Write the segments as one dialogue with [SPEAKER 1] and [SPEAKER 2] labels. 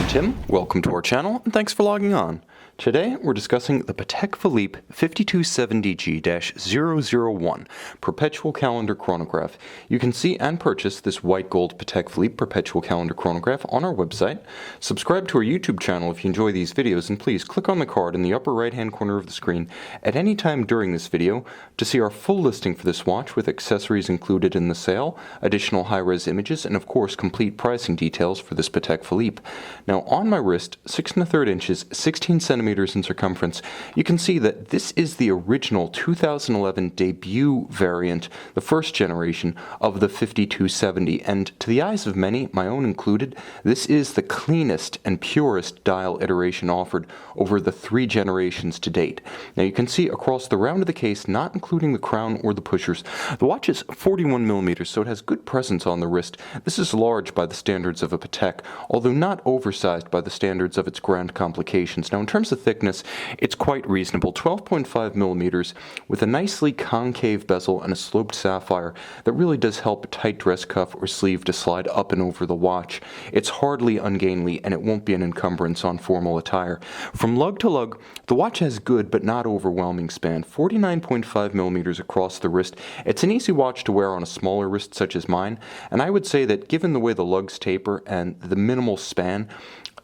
[SPEAKER 1] Tim, welcome to our channel, and thanks for logging on. Today, we're discussing the Patek Philippe 5270G-001 Perpetual Calendar Chronograph. You can see and purchase this white gold Patek Philippe Perpetual Calendar Chronograph on our website. Subscribe to our YouTube channel if you enjoy these videos, and please click on the card in the upper right-hand corner of the screen at any time during this video to see our full listing for this watch with accessories included in the sale, additional high-res images, and of course complete pricing details for this Patek Philippe. Now on my wrist, 6 1/3 inches, 16 centimeters in circumference, you can see that this is the original 2011 debut variant, the first generation of the 5270, and to the eyes of many, my own included, this is the cleanest and purest dial iteration offered over the 3 generations to date. Now you can see across the round of the case, not including the crown or the pushers, the watch is 41 millimeters, so it has good presence on the wrist. This is large by the standards of a Patek, although not oversized by the standards of its grand complications. Now in terms of thickness, it's quite reasonable, 12.5 millimeters with a nicely concave bezel and a sloped sapphire that really does help a tight dress cuff or sleeve to slide up and over the watch. It's hardly ungainly and it won't be an encumbrance on formal attire. From lug to lug, the watch has good but not overwhelming span, 49.5 millimeters across the wrist. It's an easy watch to wear on a smaller wrist such as mine, and I would say that given the way the lugs taper and the minimal span,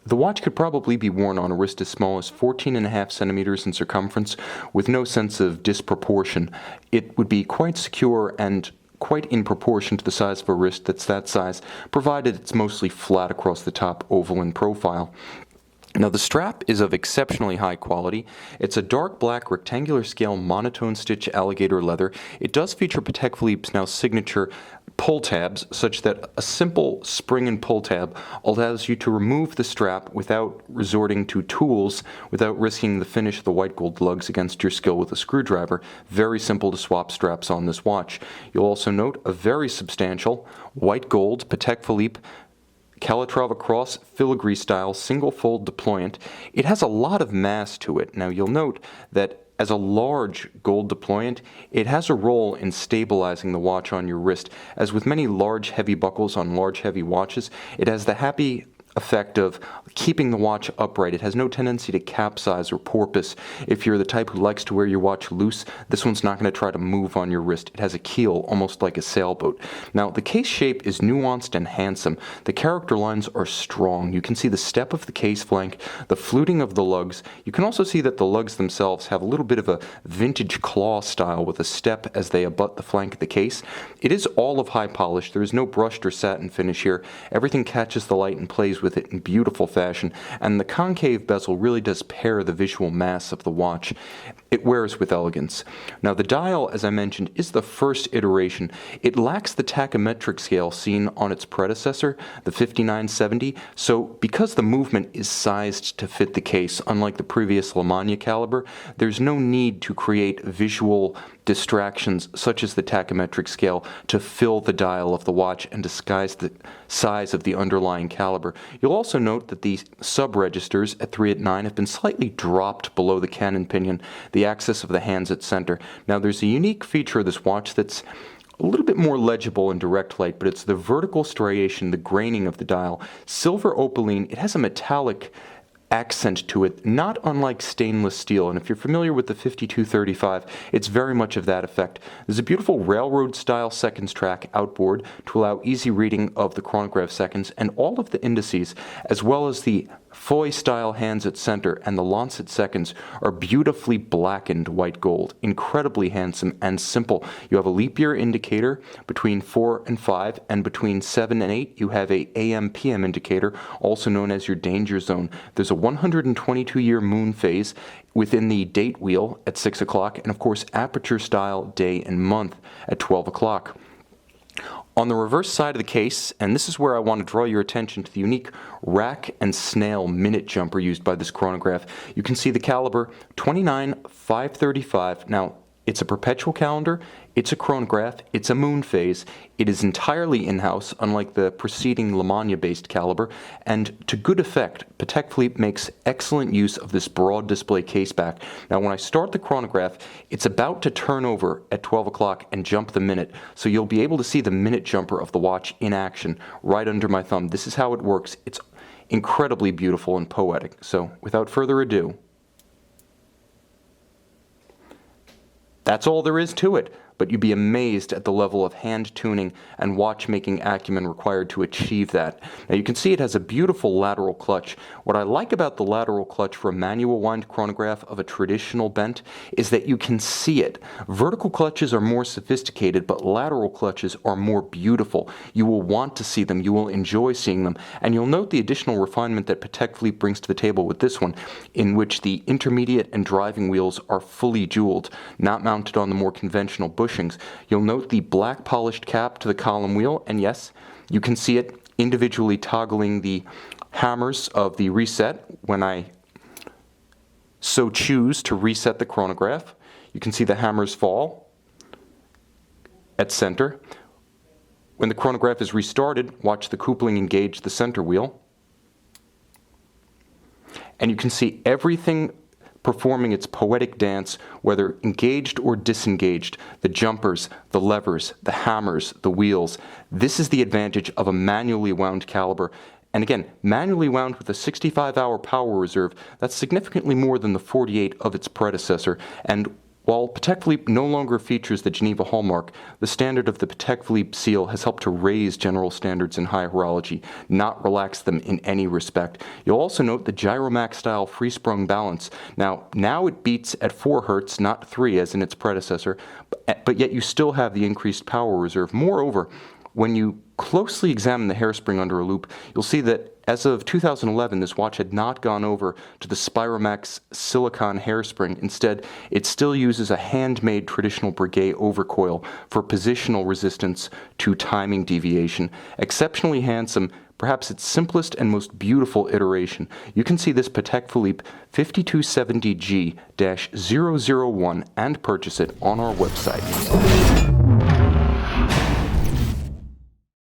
[SPEAKER 1] the watch could probably be worn on a wrist as small as 14.5 centimeters in circumference with no sense of disproportion. It would be quite secure and quite in proportion to the size of a wrist that's that size, provided it's mostly flat across the top, oval in profile. Now the strap is of exceptionally high quality. It's a dark black rectangular scale monotone stitch alligator leather. It does feature Patek Philippe's now signature pull tabs, such that a simple spring and pull tab allows you to remove the strap without resorting to tools, without risking the finish of the white gold lugs against your skill with a screwdriver. Very simple to swap straps on this watch. You'll also note a very substantial white gold Patek Philippe Calatrava Cross filigree style single fold deployant. It has a lot of mass to it. Now you'll note that as a large gold deployant, it has a role in stabilizing the watch on your wrist. As with many large heavy buckles on large heavy watches, it has the happy effect of keeping the watch upright. It has no tendency to capsize or porpoise. If you're the type who likes to wear your watch loose, this one's not going to try to move on your wrist. It has a keel, almost like a sailboat. Now, the case shape is nuanced and handsome. The character lines are strong. You can see the step of the case flank, the fluting of the lugs. You can also see that the lugs themselves have a little bit of a vintage claw style with a step as they abut the flank of the case. It is all of high polish. There is no brushed or satin finish here. Everything catches the light and plays with it in beautiful fashion, and the concave bezel really does pair the visual mass of the watch. It wears with elegance. Now the dial, as I mentioned, is the first iteration. It lacks the tachymetric scale seen on its predecessor, the 5970, so because the movement is sized to fit the case, unlike the previous Lemania caliber, there's no need to create visual distractions such as the tachymetric scale to fill the dial of the watch and disguise the size of the underlying caliber. You'll also note that the sub-registers at 3 at 9 have been slightly dropped below the cannon pinion, the axis of the hands at center. Now there's a unique feature of this watch that's a little bit more legible in direct light, but it's the vertical striation, the graining of the dial. Silver opaline, it has a metallic accent to it, not unlike stainless steel, and if you're familiar with the 5235, it's very much of that effect. There's a beautiful railroad-style seconds track outboard to allow easy reading of the chronograph seconds, and all of the indices, as well as the Foy-style hands at center and the lancet seconds are beautifully blackened white gold, incredibly handsome and simple. You have a leap year indicator between 4 and 5, and between 7 and 8 you have a AM/PM indicator, also known as your danger zone. There's a 122-year moon phase within the date wheel at 6 o'clock, and of course aperture style day and month at 12 o'clock. On the reverse side of the case, and this is where I want to draw your attention to the unique rack and snail minute jumper used by this chronograph, you can see the caliber 29-535. Now, it's a perpetual calendar, it's a chronograph, it's a moon phase, it is entirely in-house, unlike the preceding Lemania-based caliber, and to good effect, Patek Philippe makes excellent use of this broad display caseback. Now when I start the chronograph, it's about to turn over at 12 o'clock and jump the minute, so you'll be able to see the minute jumper of the watch in action right under my thumb. This is how it works. incredibly beautiful and poetic. So without further ado, that's all there is to it, but you'd be amazed at the level of hand tuning and watchmaking acumen required to achieve that. Now you can see it has a beautiful lateral clutch. What I like about the lateral clutch for a manual wind chronograph of a traditional bent is that you can see it. Vertical clutches are more sophisticated, but lateral clutches are more beautiful. You will want to see them, you will enjoy seeing them, and you'll note the additional refinement that Patek Philippe brings to the table with this one, in which the intermediate and driving wheels are fully jeweled, not mounted on the more conventional bushings. You'll note the black polished cap to the column wheel, and yes, you can see it individually toggling the hammers of the reset when I so choose to reset the chronograph. You can see the hammers fall at center. When the chronograph is restarted, watch the coupling engage the center wheel. And you can see everything performing its poetic dance, whether engaged or disengaged, the jumpers, the levers, the hammers, the wheels. This is the advantage of a manually wound caliber. And again, manually wound with a 65-hour power reserve, that's significantly more than the 48 of its predecessor. And while Patek Philippe no longer features the Geneva hallmark, the standard of the Patek Philippe seal has helped to raise general standards in high horology, not relax them in any respect. You'll also note the Gyromax-style free-sprung balance. Now it beats at 4 Hz, not 3 as in its predecessor, but yet you still have the increased power reserve. Moreover, when you closely examine the hairspring under a loupe, you'll see that as of 2011, this watch had not gone over to the Spiromax silicon hairspring. Instead, it still uses a handmade traditional Breguet overcoil for positional resistance to timing deviation. Exceptionally handsome, perhaps its simplest and most beautiful iteration. You can see this Patek Philippe 5270G-001 and purchase it on our website.